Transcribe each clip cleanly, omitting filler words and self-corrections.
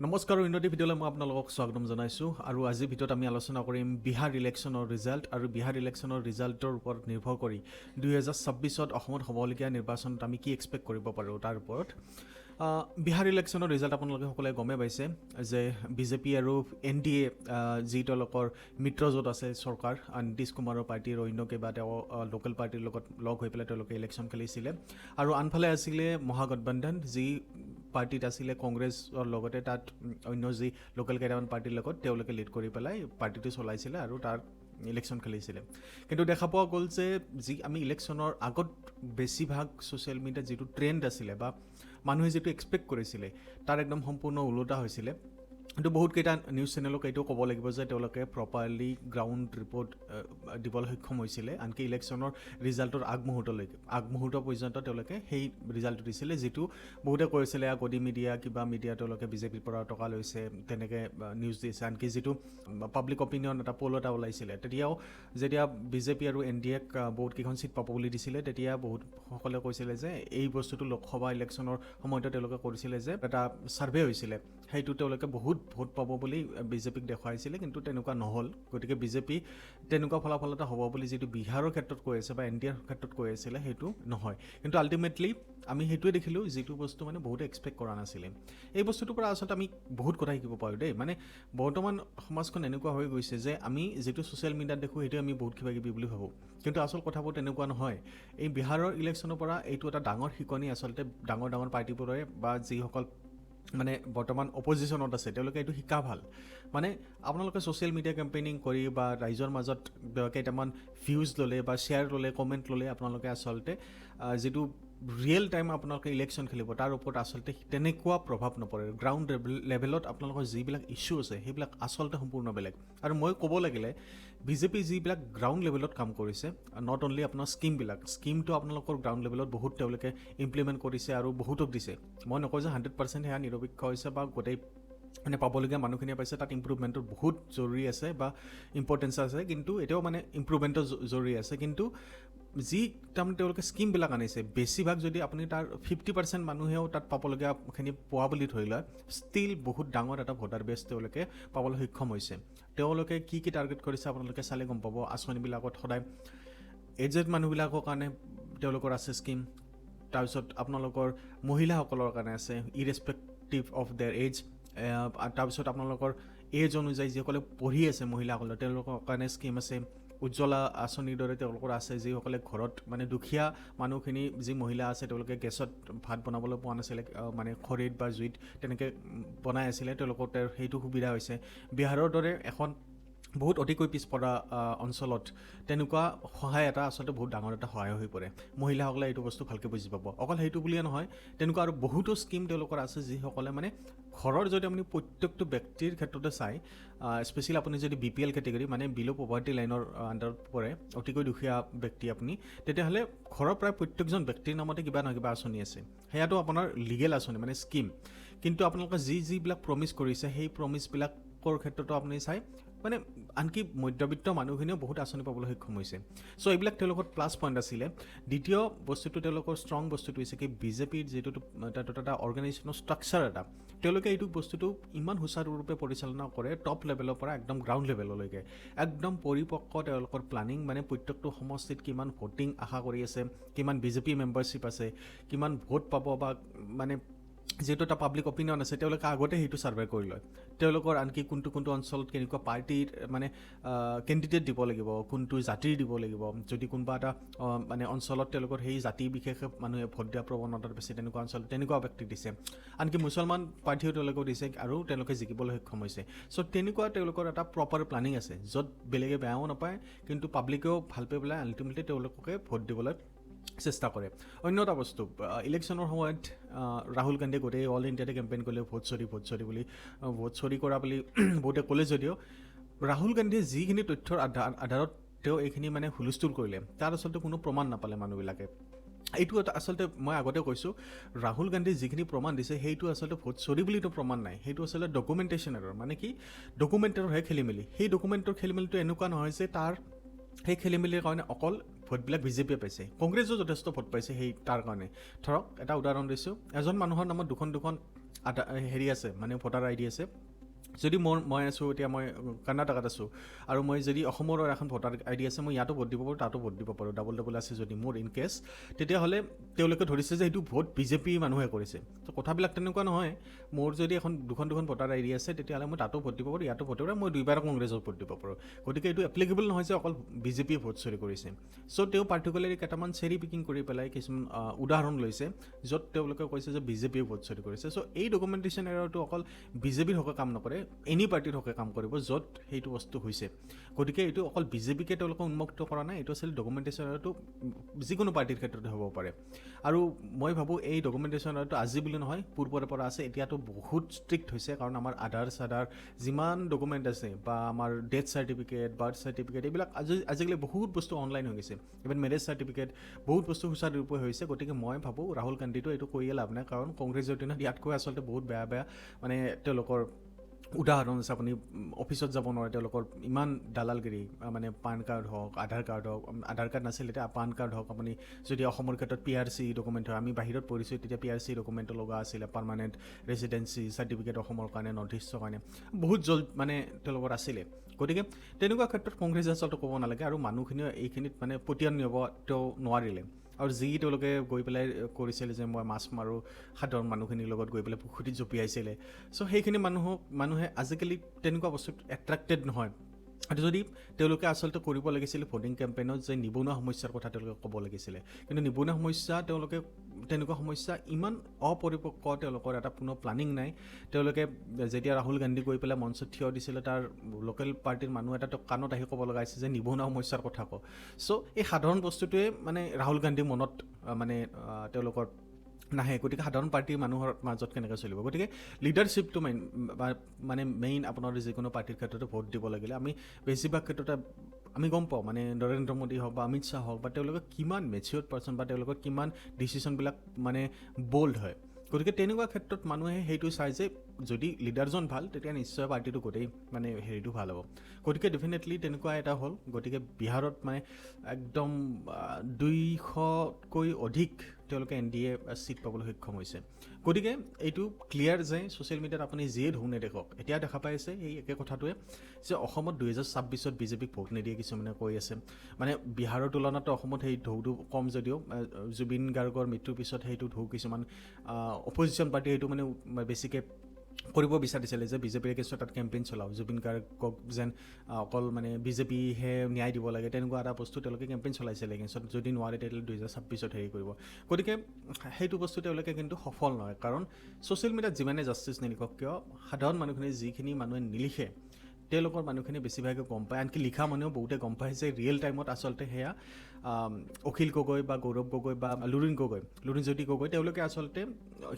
নমস্কাৰ উন্নতি ভিডিঅ'লৈ মই আপোনালোকক স্বাগতম জনাইছোঁ আৰু আজিৰ ভিডিঅ'ত আমি আলোচনা কৰিম বিহাৰ ইলেকশ্যনৰ ৰিজাল্ট আৰু বিহাৰ ইলেকশ্যনৰ ৰিজাল্টৰ ওপৰত নিৰ্ভৰ কৰি 2026ত অসমত হ'বলগীয়া নিৰ্বাচনত আমি কি এক্সপেক্ট কৰিব পাৰোঁ তাৰ ওপৰত বিহাৰ ইলেকশ্যনৰ ৰিজাল্ট আপোনালোকে সকলোৱে গমে পাইছে যে বিজেপি আৰু NDA যি তেওঁলোকৰ মিত্ৰজোঁট আছে চৰকাৰ নীতিশ কুমাৰৰ পাৰ্টীৰ অন্য কেইবাটাও লোকেল পাৰ্টীৰ লগত লগ হৈ পেলাই তেওঁলোকে ইলেকশ্যন খেলিছিলে আৰু আনফালে আছিলে মহাগঠবন্ধন যি পাৰ্টিত আছিলে কংগ্ৰেছৰ লগতে তাত অন্য যি লোকেল কেইটামান পাৰ্টিৰ লগত তেওঁলোকে লিড কৰি পেলাই পাৰ্টিটো চলাইছিলে আৰু তাৰ ইলেকশ্যন খেলিছিলে কিন্তু দেখা পোৱা গ'ল যে যি আমি ইলেকশ্যনৰ আগত বেছিভাগ ছ'চিয়েল মিডিয়াত যিটো ট্ৰেণ্ড আছিলে বা মানুহে যিটো এক্সপেক্ট কৰিছিলে তাৰ একদম সম্পূৰ্ণ ওলোটা হৈছিলে কিন্তু বহুত কেইটা নিউজ চেনেলক এইটো ক'ব লাগিব যে তেওঁলোকে প্ৰপাৰলি গ্ৰাউণ্ড ৰিপৰ্ট দিবলৈ সক্ষম হৈছিলে আনকি ইলেকশ্যনৰ ৰিজাল্টৰ আগমুহূৰ্ত পৰ্যন্ত তেওঁলোকে সেই ৰিজাল্টটো দিছিলে যিটো বহুতে কৈছিলে গদি মিডিয়া কিবা মিডিয়া তেওঁলোকে বিজেপিৰ পৰা টকা লৈছে তেনেকৈ নিউজ দিছে আনকি যিটো পাব্লিক অপিনিয়ন এটা পল এটা ওলাইছিলে তেতিয়াও যেতিয়া বিজেপি আৰু NDAক বহুত কেইখন চিট পাব বুলি দিছিলে তেতিয়া বহুতসকলে কৈছিলে যে এই বস্তুটো লোকসভা ইলেকশ্যনৰ সময়তে তেওঁলোকে কৰিছিলে যে এটা ছাৰ্ভে হৈছিলে সেইটো তেওঁলোকে বহুত ভোট পাব বুলি বিজেপিক দেখুৱাইছিলে কিন্তু তেনেকুৱা নহ'ল গতিকে বিজেপি তেনেকুৱা ফলাফল এটা হ'ব বুলি যিটো বিহাৰৰ ক্ষেত্ৰত কৈ আছে বা NDAৰ ক্ষেত্ৰত কৈ আছিলে সেইটো নহয় কিন্তু আল্টিমেটলি আমি সেইটোৱে দেখিলোঁ যিটো বস্তু মানে বহুতে এক্সপেক্ট কৰা নাছিলে এই বস্তুটোৰ পৰা আচলতে আমি বহুত কথা শিকিব পাৰোঁ দেই মানে বৰ্তমান সমাজখন এনেকুৱা হৈ গৈছে যে আমি যিটো ছ'চিয়েল মিডিয়াত দেখোঁ সেইটো আমি বহুত কিবা কিবি বুলি ভাবোঁ কিন্তু আচল কথাবোৰ তেনেকুৱা নহয় এই বিহাৰৰ ইলেকশ্যনৰ পৰা এইটো এটা ডাঙৰ শিকনি আচলতে ডাঙৰ পাৰ্টিবোৰে বা যিসকল মানে বৰ্তমান অপজিশ্যনত আছে তেওঁলোকে এইটো শিকা ভাল মানে আপোনালোকে ছ'চিয়েল মিডিয়া কেম্পেইনিং কৰি বা ৰাইজৰ মাজত কেইটামান ভিউজ ল'লে বা শ্বেয়াৰ ল'লে কমেণ্ট ল'লে আপোনালোকে আচলতে যিটো ৰিয়েল টাইম আপোনালোকে ইলেকশ্যন খেলিব তাৰ ওপৰত আচলতে তেনেকুৱা প্ৰভাৱ নপৰে গ্ৰাউণ্ড লেভেলত আপোনালোকৰ যিবিলাক ইছ্যু আছে সেইবিলাক আচলতে সম্পূৰ্ণ বেলেগ আৰু মই ক'ব লাগিলে বিজেপি যিবিলাক গ্ৰাউণ্ড লেভেলত কাম কৰিছে নট অনলি আপোনাৰ স্কিমটো আপোনালোকৰ গ্ৰাউণ্ড লেভেলত বহুত তেওঁলোকে ইমপ্লিমেণ্ট কৰিছে আৰু বহুতক দিছে মই নকওঁ যে 100% সেয়া নিৰপেক্ষ হৈছে বা গোটেই মানে পাবলগীয়া মানুহখিনিয়ে পাইছে তাত ইম্প্ৰুভমেণ্টৰ বহুত জৰুৰী আছে বা ইম্পৰ্টেঞ্চ আছে কিন্তু এতিয়াও মানে ইম্প্ৰুভমেণ্টৰ জৰুৰী আছে কিন্তু যি তাৰমানে তেওঁলোকে স্কিমবিলাক আনিছে বেছিভাগ যদি আপুনি তাৰ 50% মানুহেও তাত পাবলগীয়াখিনি পোৱা বুলি ধৰি লয় ষ্টিল বহুত ডাঙৰ এটা ভোটাৰ বেছ তেওঁলোকে পাবলৈ সক্ষম হৈছে তেওঁলোকে কি টাৰ্গেট কৰিছে আপোনালোকে চালে গম পাব আঁচনিবিলাকত সদায় এজেড মানুহবিলাকৰ কাৰণে তেওঁলোকৰ আছে স্কিম তাৰপিছত আপোনালোকৰ মহিলাসকলৰ কাৰণে আছে ইৰেছপেক্টিভ অফ দেয়াৰ এজ তাৰপিছত আপোনালোকৰ এজ অনুযায়ী যিসকলে পঢ়ি আছে মহিলাসকলৰ তেওঁলোকৰ কাৰণে স্কিম আছে উজ্জ্বলা আঁচনিৰ দৰে তেওঁলোকৰ আছে যিসকলে ঘৰত মানে দুখীয়া মানুহখিনি যি মহিলা আছে তেওঁলোকে গেছত ভাত বনাবলৈ পোৱা নাছিলে মানে খৰিত বা জুইত তেনেকৈ বনাই আছিলে তেওঁলোকৰ সেইটো সুবিধা হৈছে বিহাৰৰ দৰে এখন বহুত অতিকৈ পিছপৰা অঞ্চলত তেনেকুৱা সহায় এটা আচলতে বহুত ডাঙৰ এটা সহায় হৈ পৰে মহিলাসকলে এইটো বস্তু ভালকৈ বুজি পাব অকল সেইটো বুলিয়ে নহয় তেনেকুৱা আৰু বহুতো স্কিম তেওঁলোকৰ আছে যিসকলে মানে ঘৰৰ যদি আপুনি প্ৰত্যেকটো ব্যক্তিৰ ক্ষেত্ৰতে চাই স্পেচিয়েলি আপুনি যদি BPL কেটেগৰী মানে বিল' পভাৰ্টি লাইনৰ আণ্ডাৰত পৰে অতিকৈ দুখীয়া ব্যক্তি আপুনি তেতিয়াহ'লে ঘৰৰ প্ৰায় প্ৰত্যেকজন ব্যক্তিৰ নামতে কিবা নহয় কিবা আঁচনি আছে সেয়াটো আপোনাৰ লিগেল আঁচনি মানে স্কিম কিন্তু আপোনালোকে যিবিলাক প্ৰমিছ কৰিছে সেই প্ৰমিছবিলাকৰ ক্ষেত্ৰতো আপুনি চাই মানে আনকি মধ্যবিত্ত মানুহখিনিও বহুত আঁচনি পাবলৈ সক্ষম হৈছে চ' এইবিলাক তেওঁলোকৰ প্লাছ পইণ্ট আছিলে দ্বিতীয় বস্তুটো তেওঁলোকৰ ষ্ট্ৰং বস্তুটো হৈছে কি বিজেপিৰ যিটো এটা অৰ্গেনাইজেশ্যনৰ ষ্ট্ৰাকচাৰ এটা তেওঁলোকে এইটো বস্তুটো ইমান সুচাৰুৰূপে পৰিচালনা কৰে টপ লেভেলৰ পৰা একদম গ্ৰাউণ্ড লেভেললৈকে একদম পৰিপক্ক তেওঁলোকৰ প্লানিং মানে প্ৰত্যেকটো সমষ্টিত কিমান ভোটিং আশা কৰি আছে কিমান BJP মেম্বাৰশ্বিপ আছে কিমান ভোট পাব বা মানে যিহেতু এটা পাব্লিক অপিনিয়ন আছে তেওঁলোকে আগতে সেইটো ছাৰ্ভে কৰি লয় তেওঁলোকৰ আনকি কোনটো অঞ্চলত কেনেকুৱা পাৰ্টিৰ মানে কেণ্ডিডেট দিব লাগিব কোনটো জাতিৰ দিব লাগিব যদি কোনোবা এটা মানে অঞ্চলত তেওঁলোকৰ সেই জাতি বিশেষে মানুহে ভোট দিয়া প্ৰৱণতাৰ বেছি তেনেকুৱা অঞ্চলত তেনেকুৱা ব্যক্তিক দিছে আনকি মুছলমান পাৰ্টিও তেওঁলোকক দিছে আৰু তেওঁলোকে জিকিবলৈ সক্ষম হৈছে চ' তেনেকুৱা তেওঁলোকৰ এটা প্ৰপাৰ প্লানিং আছে য'ত বেলেগে বেয়াও নাপায় কিন্তু পাব্লিকেও ভাল পাই পেলাই আল্টিমেটলি তেওঁলোকে ভোট দিবলৈ চেষ্টা কৰে অন্য এটা বস্তু ইলেকশ্যনৰ সময়ত ৰাহুল গান্ধীয়ে গোটেই অল ইণ্ডিয়াতে কেম্পেইন কৰিলে ভোট চৰি কৰা বুলি বহুতে ক'লে যদিও ৰাহুল গান্ধীয়ে যিখিনি তথ্যৰ আধাৰত তেওঁ এইখিনি মানে হুলস্থুল কৰিলে তাৰ আচলতে কোনো প্ৰমাণ নাপালে মানুহবিলাকে এইটো এটা আচলতে মই আগতে কৈছোঁ ৰাহুল গান্ধীয়ে যিখিনি প্ৰমাণ দিছে সেইটো আচলতে ভোট চৰি বুলিতো প্ৰমাণ নাই সেইটো আচলতে ডকুমেণ্টেশ্যন এৰৰ মানে কি ডকুমেণ্টৰহে খেলিমেলি সেই ডকুমেণ্টৰ খেলিমেলিটো এনেকুৱা নহয় যে তাৰ সেই খেলিমেলিৰ কাৰণে অকল ভোটবিলাক বিজেপিয়ে পাইছে কংগ্ৰেছো যথেষ্ট ভোট পাইছে সেই তাৰ কাৰণে ধৰক এটা উদাহৰণ দিছোঁ এজন মানুহৰ নামত দুখন হেৰি আছে মানে ভোটাৰ আইডি আছে যদি মই আছোঁ এতিয়া মই কৰ্ণাটকাত আছোঁ আৰু মই যদি অসমৰ এখন ভোটাৰ আইডি আছে মই ইয়াতো ভোট দিব পাৰোঁ তাতো ভোট দিব পাৰোঁ ডাবল আছে যদি মোৰ ইন কেছ তেতিয়াহ'লে তেওঁলোকে ধৰিছে যে সেইটো ভোট বিজেপি মানুহে কৰিছে তো কথাবিলাক তেনেকুৱা নহয় মোৰ যদি এখন দুখন ভোটাৰ আইডি আছে তেতিয়াহ'লে মই তাতো ভোট দিব পাৰোঁ ইয়াতো ভোট দিব পাৰোঁ মই দুইবাৰ কংগ্ৰেছৰ ভোট দিব পাৰোঁ গতিকে এইটো এপ্লিকেবল নহয় যে অকল বিজেপিয়ে ভোট চুৰি কৰিছে চ' তেওঁ পাৰ্টিকুলাৰলি কেইটামান চেৰি পিকিং কৰি পেলাই কিছুমান উদাহৰণ লৈছে য'ত তেওঁলোকে কৈছে যে বিজেপিয়ে ভোট চুৰি কৰিছে চ' এই ডকুমেণ্টেশ্যন এৰৰটো অকল বিজেপিৰ হকে কাম নকৰে এনি পাৰ্টিৰ হকে কাম কৰিব য'ত সেইটো বস্তু হৈছে গতিকে এইটো অকল বিজেপিকে তেওঁলোকে উন্মুক্ত কৰা নাই এইটো আচলতে ডকুমেণ্টেশ্যন এৰৰটো যিকোনো পাৰ্টিৰ ক্ষেত্ৰতে হ'ব পাৰে আৰু মই ভাবোঁ এই ডকুমেণ্টেশ্যন এৰৰটো আজি বুলি নহয় পূৰ্বৰে পৰা আছে এতিয়াতো বহুত ষ্ট্ৰিক্ট হৈছে কাৰণ আমাৰ আধাৰ যিমান ডকুমেণ্ট আছে বা আমাৰ ডেথ চাৰ্টিফিকেট বাৰ্থ চাৰ্টিফিকেট এইবিলাক আজিকালি বহুত বস্তু অনলাইন হৈ গৈছে ইভেন মেৰেজ চাৰ্টিফিকেট বহুত বস্তু সুচাৰুৰূপে হৈছে গতিকে মই ভাবোঁ ৰাহুল গান্ধীটো এইটো কৰিয়ে লাভ নাই কাৰণ কংগ্ৰেছৰ দিনত ইয়াতকৈ আচলতে বহুত বেয়া মানে তেওঁলোকৰ উদাহৰণ আছে আপুনি অফিচত যাব নোৱাৰে তেওঁলোকৰ ইমান দালালগিৰি মানে পান কাৰ্ড হওক আধাৰ কাৰ্ড নাছিল এতিয়া পান কাৰ্ড হওক আপুনি যদি অসমৰ ক্ষেত্ৰত PRC ডকুমেণ্ট হয় আমি বাহিৰত পঢ়িছোঁ তেতিয়া PRC ডকুমেণ্ট লগা আছিলে পাৰ্মানেণ্ট ৰেচিডেঞ্চি চাৰ্টিফিকেট অসমৰ কাৰণে নৰ্থ ইষ্টৰ কাৰণে বহুত মানে তেওঁলোকৰ আছিলে গতিকে তেনেকুৱা ক্ষেত্ৰত কংগ্ৰেছে আচলতে ক'ব নালাগে আৰু মানুহখিনিও এইখিনিত মানে পতিয়ান নিব তেওঁ নোৱাৰিলে আৰু যি তেওঁলোকে গৈ পেলাই কৰিছিলে যে মই মাছ মাৰোঁ সাধাৰণ মানুহখিনিৰ লগত গৈ পেলাই পুখুৰীত জঁপিয়াইছিলে চ' সেইখিনি মানুহে আজিকালি তেনেকুৱা বস্তুত এট্ৰেক্টেড নহয় আৰু যদি তেওঁলোকে আচলতে কৰিব লাগিছিলে ভোটিং কেম্পেইনত যে নিবনুৱা সমস্যাৰ কথা তেওঁলোকে ক'ব লাগিছিলে কিন্তু নিবনুৱা সমস্যা তেওঁলোকে তেনেকুৱা সমস্যা ইমান অপৰিপক্ক তেওঁলোকৰ এটা পুনৰ প্লানিং নাই তেওঁলোকে যেতিয়া ৰাহুল গান্ধী গৈ পেলাই মঞ্চত থিয় দিছিলে তাৰ লোকেল পাৰ্টিৰ মানুহ এটা কাণত আহি ক'ব লগা হৈছে যে নিবনুৱা সমস্যাৰ কথা কওঁ চ' এই সাধাৰণ বস্তুটোৱে মানে ৰাহুল গান্ধীৰ মনত মানে তেওঁলোকৰ নাহে গতিকে সাধাৰণ পাৰ্টিৰ মানুহৰ মাজত কেনেকৈ চলিব গতিকে লিডাৰশ্বিপটো মানে মেইন আপোনাৰ যিকোনো পাৰ্টিৰ ক্ষেত্ৰতে ভোট দিব লাগিলে আমি বেছিভাগ ক্ষেত্ৰতে আমি গম পাওঁ মানে নৰেন্দ্ৰ মোদী হওক বা অমিত শ্বাহ হওক বা তেওঁলোকে কিমান মেচিয়ৰ্ড পাৰ্চন বা তেওঁলোকৰ কিমান ডিচিশ্যনবিলাক মানে বল্ড হয় গতিকে তেনেকুৱা ক্ষেত্ৰত মানুহে সেইটো চাই যে যদি লিডাৰজন ভাল তেতিয়া নিশ্চয় পাৰ্টিটো গোটেই মানে হেৰিটো ভাল হ'ব গতিকে ডেফিনেটলি তেনেকুৱা এটা হ'ল গতিকে বিহাৰত মানে একদম 200কৈ অধিক তেওঁলোকে NDA চিট পাবলৈ সক্ষম হৈছে গতিকে এইটো ক্লিয়াৰ যে ছ'চিয়েল মিডিয়াত আপুনি যিয়ে ঢৌ নেদেখক এতিয়া দেখা পাইছে এই একে কথাটোৱে যে অসমত 2026ত বিজেপিক ভোট নিদিয়ে কিছুমানে কৈ আছে মানে বিহাৰৰ তুলনাত অসমত সেই ঢৌটো কম যদিও জুবিন গাৰ্গৰ মৃত্যুৰ পিছত সেইটো ঢৌ কিছুমান অপজিশ্যন পাৰ্টি সেইটো মানে বেছিকৈ কৰিব বিচাৰিছিলে যে বিজেপিৰ এগেইনষ্টত তাত কেম্পেইন চলাওক জুবিন গাৰ্গক যেন অকল মানে বিজেপিহে ন্যায় দিব লাগে তেনেকুৱা এটা বস্তু তেওঁলোকে কেম্পেইন চলাইছিলে এগেইনষ্টত যদি নোৱাৰে তেতিয়াহ'লে 2026ত হেৰি কৰিব গতিকে সেইটো বস্তু তেওঁলোকে কিন্তু সফল নহয় কাৰণ ছ'চিয়েল মিডিয়াত যিমানে জাষ্টিছ নিলিখক কিয় সাধাৰণ মানুহখিনি যিখিনি মানুহে নিলিখে তেওঁলোকৰ মানুহখিনি বেছিভাগে গম পায় আনকি লিখা মানুহেও বহুতে গম পায় যে ৰিয়েল টাইমত আচলতে সেয়া অখিল গগৈ বা গৌৰৱ গগৈ বা লুৰিণজ্যোতি গগৈ তেওঁলোকে আচলতে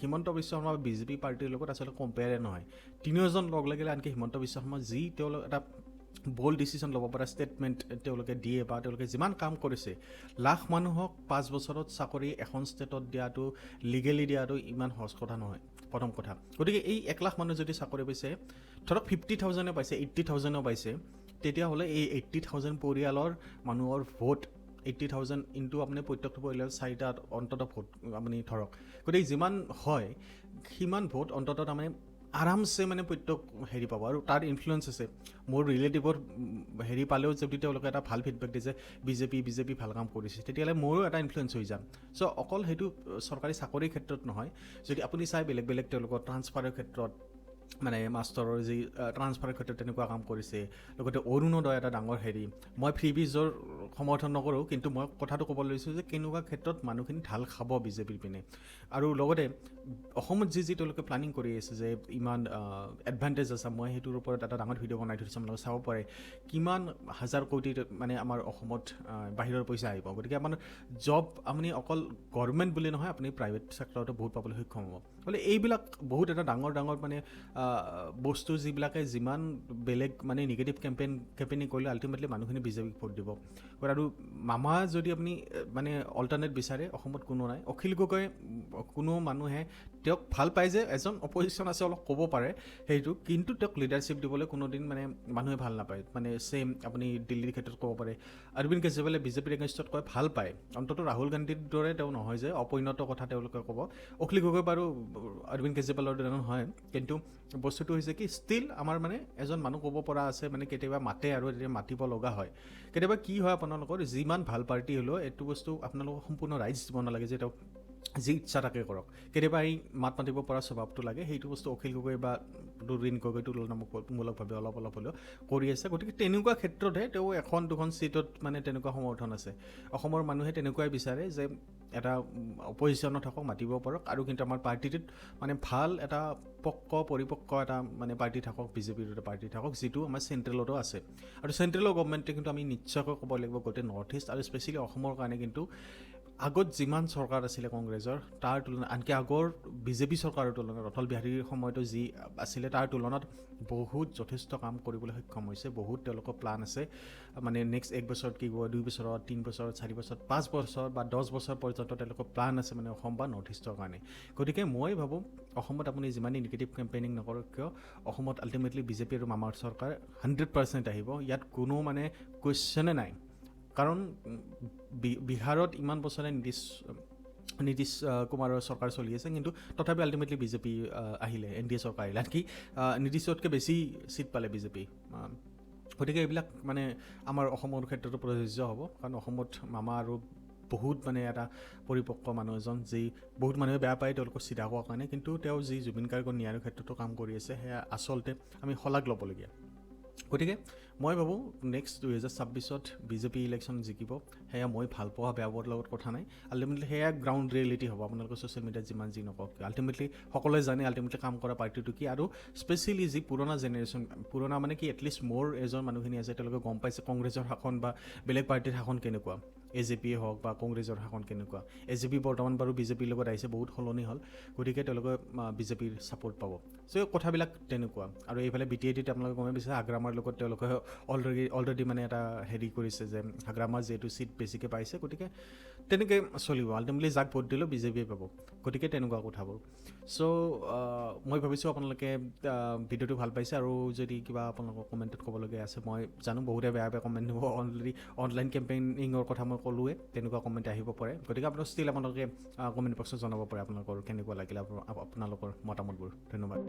হিমন্ত বিশ্ব শৰ্মা বা বিজেপি পাৰ্টিৰ লগত আচলতে কম্পেয়াৰে নহয় তিনিওজন লগ লাগিলে আনকি হিমন্ত বিশ্ব শৰ্মা যি তেওঁলোক এটা বল্ড ডিচিশ্যন ল'ব পৰা ষ্টেটমেণ্ট তেওঁলোকে দিয়ে বা তেওঁলোকে যিমান কাম কৰিছে লাখ মানুহক 5 বছৰত চাকৰি এখন ষ্টেটত দিয়াটো লিগেলি দিয়াটো ইমান সহজ কথা নহয় প্ৰথম কথা গতিকে এই 1 লাখ মানুহ যদি চাকৰি পাইছে ধৰক 50,000 পাইছে 80,000 পাইছে তেতিয়াহ'লে এই 80,000 পৰিয়ালৰ মানুহৰ ভোট 80,000 ইনটু আপুনি প্ৰত্যেকটো পৰিয়ালৰ 4টা অন্ততঃ ভোট আপুনি ধৰক গতিকে যিমান হয় সিমান ভোট অন্ততঃ তাৰমানে আৰামছে মানে প্ৰত্যেক হেৰি পাব আৰু তাৰ ইনফ্লুৱেঞ্চ আছে মোৰ ৰিলেটিভৰ হেৰি পালেও যদি তেওঁলোকে এটা ভাল ফিডবেক দিয়ে যে বিজেপি ভাল কাম কৰিছে তেতিয়াহ'লে মোৰো এটা ইনফ্লুৱেঞ্চ হৈ যাম চ' অকল সেইটো চৰকাৰী চাকৰিৰ ক্ষেত্ৰত নহয় যদি আপুনি চাই বেলেগ তেওঁলোকৰ ট্ৰান্সফাৰৰ ক্ষেত্ৰত মানে মাষ্টৰৰ যি ট্ৰান্সফাৰৰ ক্ষেত্ৰত তেনেকুৱা কাম কৰিছে লগতে অৰুণোদয় এটা ডাঙৰ হেৰি মই ফ্ৰী বীজৰ সমৰ্থন নকৰোঁ কিন্তু মই কথাটো ক'ব লৈছোঁ যে কেনেকুৱা ক্ষেত্ৰত মানুহখিনি ঢাল খাব বিজেপিৰ পিনে আৰু লগতে অসমত যি তেওঁলোকে প্লানিং কৰি আছে যে ইমান এডভান্টেজ আছে মই সেইটোৰ ওপৰত এটা ডাঙৰ ভিডিঅ' বনাই থৈছোঁ আপোনালোকে চাব পাৰে কিমান হাজাৰ কোটি মানে আমাৰ অসমত বাহিৰৰ পইচা আহিব গতিকে আপোনাৰ জব আপুনি অকল গভৰ্ণমেণ্ট বুলি নহয় আপুনি প্ৰাইভেট ছেক্টৰতো বহুত পাবলৈ সক্ষম হ'ব হ'লে এইবিলাক বহুত এটা ডাঙৰ মানে বস্তু যিবিলাকে যিমান বেলেগ মানে নিগেটিভ কেম্পেইনিং কৰিলে আল্টিমেটলি মানুহখিনি বিজেপিক ভোট দিব। আৰু মামা যদি আপুনি মানে অল্টাৰনেট বিচাৰে অসমত কোনো নাই। অখিল গগৈ কোনো মানুহে তেওঁক ভাল পায় যে এজন অপজিশ্যন আছে অলপ ক'ব পাৰে সেইটো, কিন্তু তেওঁক লিডাৰশ্বিপ দিবলৈ কোনোদিন মানে মানুহে ভাল নাপায়। মানে ছেইম আপুনি দিল্লীৰ ক্ষেত্ৰত ক'ব পাৰে, অৰবিন্দ কেজৰিৱালে বিজেপিৰ এগেইনষ্টত কয় ভাল পায়, অন্ততঃ ৰাহুল গান্ধীৰ দৰে তেওঁ নহয় যে অপৰিণত কথা তেওঁলোকে ক'ব। অখিল গগৈ বাৰু অৰবিন্দ কেজৰিৱালৰ দৰে নহয়, কিন্তু বস্তুটো হৈছে কি ষ্টিল আমাৰ মানে এজন মানুহ ক'ব পৰা আছে, মানে কেতিয়াবা মাতে আৰু তেতিয়া মাতিব লগা হয়। কেতিয়াবা কি হয় আপোনালোকৰ যিমান ভাল পাৰ্টি হ'লেও এইটো বস্তু আপোনালোকক সম্পূৰ্ণ ৰাইটছ দিব নালাগে যে তেওঁক যি ইচ্ছা তাকে কৰক। কেতিয়াবা এই মাত মাতিব পৰা স্বভাৱটো লাগে, সেইটো বস্তু অখিল গগৈ বা অৰবিন্দ গগৈ তুলনামূলকভাৱে অলপ হ'লেও কৰি আছে। গতিকে তেনেকুৱা ক্ষেত্ৰতহে তেওঁ এখন দুখন চিটত মানে তেনেকুৱা সমৰ্থন আছে। অসমৰ মানুহে তেনেকুৱাই বিচাৰে যে এটা অপজিশ্যনত থাকক, মাতিব পাৰক, আৰু কিন্তু আমাৰ পাৰ্টিটোত মানে ভাল এটা পৰিপক্ক এটা মানে পাৰ্টি থাকক, বিজেপিৰ এটা পাৰ্টি থাকক, যিটো আমাৰ চেণ্ট্ৰেলতো আছে। আৰু চেণ্ট্ৰেলৰ গভমেণ্টে কিন্তু আমি নিশ্চয়কৈ ক'ব লাগিব গোটেই নৰ্থ ইষ্ট আৰু স্পেচিয়েলি অসমৰ কাৰণে কিন্তু আগত যিমান চৰকাৰ আছিলে কংগ্ৰেছৰ তাৰ তুলনাত, আনকি আগৰ বিজেপি চৰকাৰৰ তুলনাত অটল বিহাৰীৰ সময়তো যি আছিলে তাৰ তুলনাত বহুত যথেষ্ট কাম কৰিবলৈ সক্ষম হৈছে। বহুত তেওঁলোকৰ প্লান আছে, মানে নেক্সট 1 বছৰত কি হ'ব, 2 বছৰত, 3 বছৰত, 4 বছৰত, 5 বছৰ বা 10 বছৰ পৰ্যন্ত তেওঁলোকৰ প্লান আছে মানে অসম বা নৰ্থ ইষ্টৰ কাৰণে। গতিকে মই ভাবোঁ অসমত আপুনি যিমানেই নিগেটিভ কেম্পেইনিং নকৰক কিয়, অসমত আল্টিমেটলি বিজেপি আৰু মামাৰ চৰকাৰ 100% আহিব। ইয়াত কোনো মানে কুৱেশ্যনে নাই। কাৰণ বিহাৰত ইমান বছৰে নীতিশ কুমাৰৰ চৰকাৰ চলি আছে, কিন্তু তথাপি আল্টিমেটলি বিজেপি আহিলে, NDA চৰকাৰ আহিলে, আনকি নীতিশতকৈ বেছি চিট পালে বিজেপি। গতিকে এইবিলাক মানে আমাৰ অসমৰ ক্ষেত্ৰতো প্ৰযোজ্য হ'ব, কাৰণ অসমত মামা আৰু বহুত মানে এটা পৰিপক্ক মানুহ এজন, যি বহুত মানুহে বেয়া পায় তেওঁলোকক চিধা কোৱাৰ কাৰণে, কিন্তু তেওঁ যি জুবিন গাৰ্গৰ ন্যায়ৰ ক্ষেত্ৰতো কাম কৰি আছে সেয়া আচলতে আমি শলাগ ল'বলগীয়া। গতিকে মই ভাবোঁ নেক্সট 2026ত বিজেপি ইলেকশ্যন জিকিব। সেয়া মই ভাল পোৱা বেয়া পোৱাৰ লগত কথা নাই, আল্টিমেটলি সেয়া গ্ৰাউণ্ড ৰিয়েলিটি হ'ব। আপোনালোকৰ ছ'চিয়েল মিডিয়াত যিমান যি নকওক, আল্টিমেটলি সকলোৱে জানে আল্টিমেটলি কাম কৰা পাৰ্টিটো কি। আৰু স্পেচিয়েলি যি পুৰণা জেনেৰেশ্যন, পুৰণা মানে কি এটলিষ্ট মোৰ এজন মানুহখিনি আছে, তেওঁলোকে গম পাইছে কংগ্ৰেছৰ শাসন বা বেলেগ পাৰ্টিৰ শাসন কেনেকুৱা, AJPয়ে হওক বা কংগ্ৰেছৰ শাসন কেনেকুৱা। AJP বৰ্তমান বাৰু বিজেপিৰ লগত আহিছে, বহুত সলনি হ'ল, গতিকে তেওঁলোকে বিজেপিৰ ছাপোৰ্ট পাব। চ' কথাবিলাক তেনেকুৱা। আৰু এইফালে BTADত আপোনালোকে গমেই পাইছে, হাগ্ৰামাৰ লগত তেওঁলোকে অলৰেডি মানে এটা হেৰি কৰিছে যে হাগ্ৰামাৰ যিহেতু চিট বেছিকৈ পাইছে, গতিকে তেনেকৈ চলিব। আল্টিমেটলি যাক ভোট দিলেও বিজেপিয়ে পাব। গতিকে তেনেকুৱা কথাবোৰ। চ' মই ভাবিছোঁ আপোনালোকে ভিডিঅ'টো ভাল পাইছে, আৰু যদি কিবা আপোনালোকৰ কমেণ্টত ক'বলগীয়া আছে, মই জানো বহুতে বেয়া কমেণ্ট দিব, অলৰেডি অনলাইন কেম্পেইনিঙৰ কথা মই ক'লোৱে, তেনেকুৱা কমেণ্ট আহিব পাৰে। গতিকে আপোনালোকে কমেণ্ট বক্সত জনাব পাৰে আপোনালোকৰ কেনেকুৱা লাগিলে আপোনালোকৰ মতামতবোৰ। ধন্যবাদ।